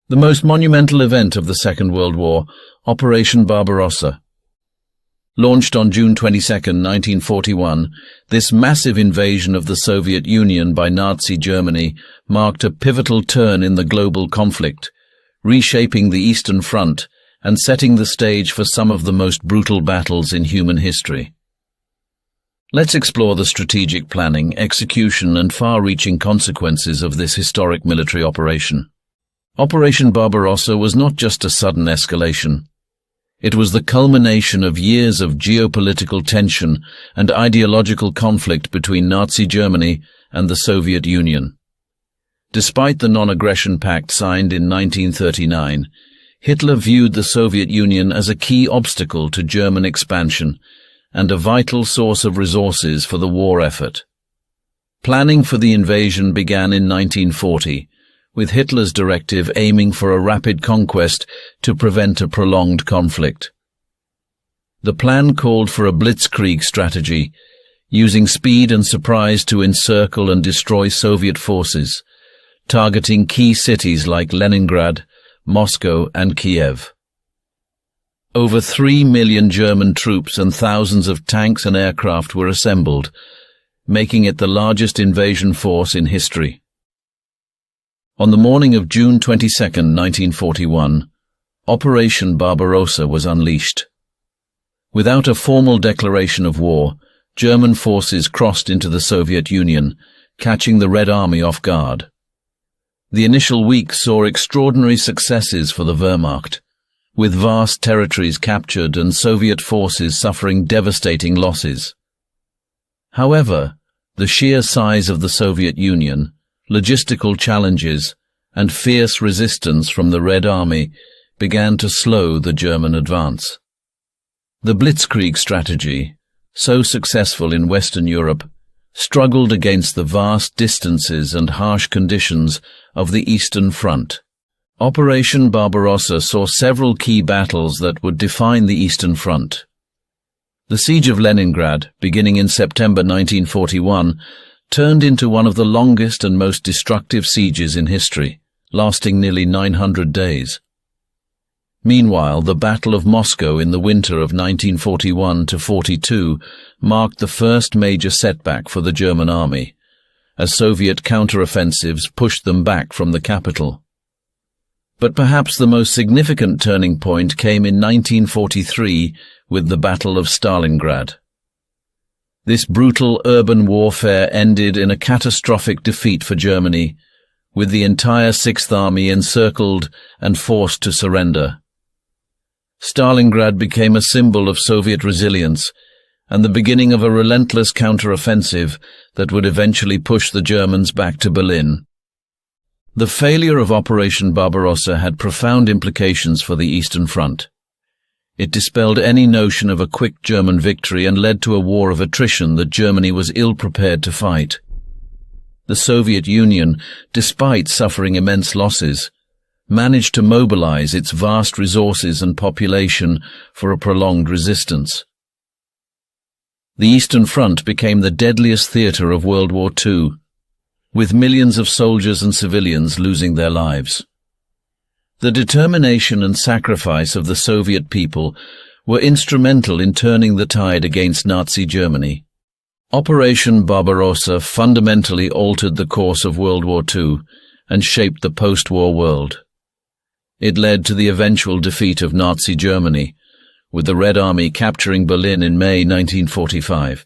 The most monumental event of the Second World War, Operation Barbarossa. Launched on June 22, 1941, this massive invasion of the Soviet Union by Nazi Germany marked a pivotal turn in the global conflict, reshaping the Eastern Front and setting the stage for some of the most brutal battles in human history. Let's explore the strategic planning, execution, and far-reaching consequences of this historic military operation. Operation Barbarossa was not just a sudden escalation. It was the culmination of years of geopolitical tension and ideological conflict between Nazi Germany and the Soviet Union. Despite the non-aggression pact signed in 1939, Hitler viewed the Soviet Union as a key obstacle to German expansion and a vital source of resources for the war effort. Planning for the invasion began in 1940, with Hitler's directive aiming for a rapid conquest to prevent a prolonged conflict. The plan called for a blitzkrieg strategy, using speed and surprise to encircle and destroy Soviet forces, targeting key cities like Leningrad, Moscow, and Kiev. Over 3 million German troops and thousands of tanks and aircraft were assembled, making it the largest invasion force in history. On the morning of June 22, 1941, Operation Barbarossa was unleashed. Without a formal declaration of war, German forces crossed into the Soviet Union, catching the Red Army off guard. The initial week saw extraordinary successes for the Wehrmacht, with vast territories captured and Soviet forces suffering devastating losses. However, the sheer size of the Soviet Union, logistical challenges, and fierce resistance from the Red Army began to slow the German advance. The blitzkrieg strategy, so successful in Western Europe, struggled against the vast distances and harsh conditions of the Eastern Front. Operation Barbarossa saw several key battles that would define the Eastern Front. The Siege of Leningrad, beginning in September 1941, turned into one of the longest and most destructive sieges in history, lasting nearly 900 days. Meanwhile, the Battle of Moscow in the winter of 1941–42 marked the first major setback for the German army, as Soviet counteroffensives pushed them back from the capital. But perhaps the most significant turning point came in 1943 with the Battle of Stalingrad. This brutal urban warfare ended in a catastrophic defeat for Germany, with the entire Sixth Army encircled and forced to surrender. Stalingrad became a symbol of Soviet resilience and the beginning of a relentless counteroffensive that would eventually push the Germans back to Berlin. The failure of Operation Barbarossa had profound implications for the Eastern Front. It dispelled any notion of a quick German victory and led to a war of attrition that Germany was ill-prepared to fight. The Soviet Union, despite suffering immense losses, managed to mobilize its vast resources and population for a prolonged resistance. The Eastern Front became the deadliest theater of World War II, with millions of soldiers and civilians losing their lives. The determination and sacrifice of the Soviet people were instrumental in turning the tide against Nazi Germany. Operation Barbarossa fundamentally altered the course of World War II and shaped the post-war world. It led to the eventual defeat of Nazi Germany, with the Red Army capturing Berlin in May 1945.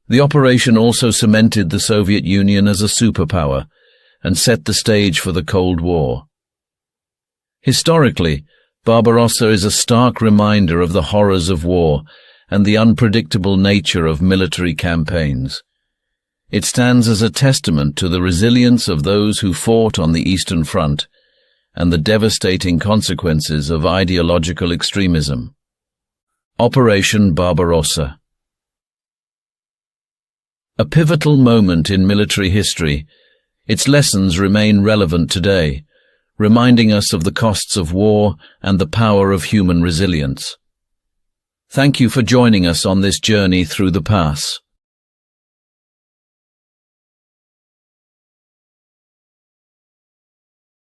The operation also cemented the Soviet Union as a superpower and set the stage for the Cold War. Historically, Barbarossa is a stark reminder of the horrors of war and the unpredictable nature of military campaigns. It stands as a testament to the resilience of those who fought on the Eastern Front and the devastating consequences of ideological extremism. Operation Barbarossa. A pivotal moment in military history, its lessons remain relevant today, reminding us of the costs of war and the power of human resilience. Thank you for joining us on this journey through the past.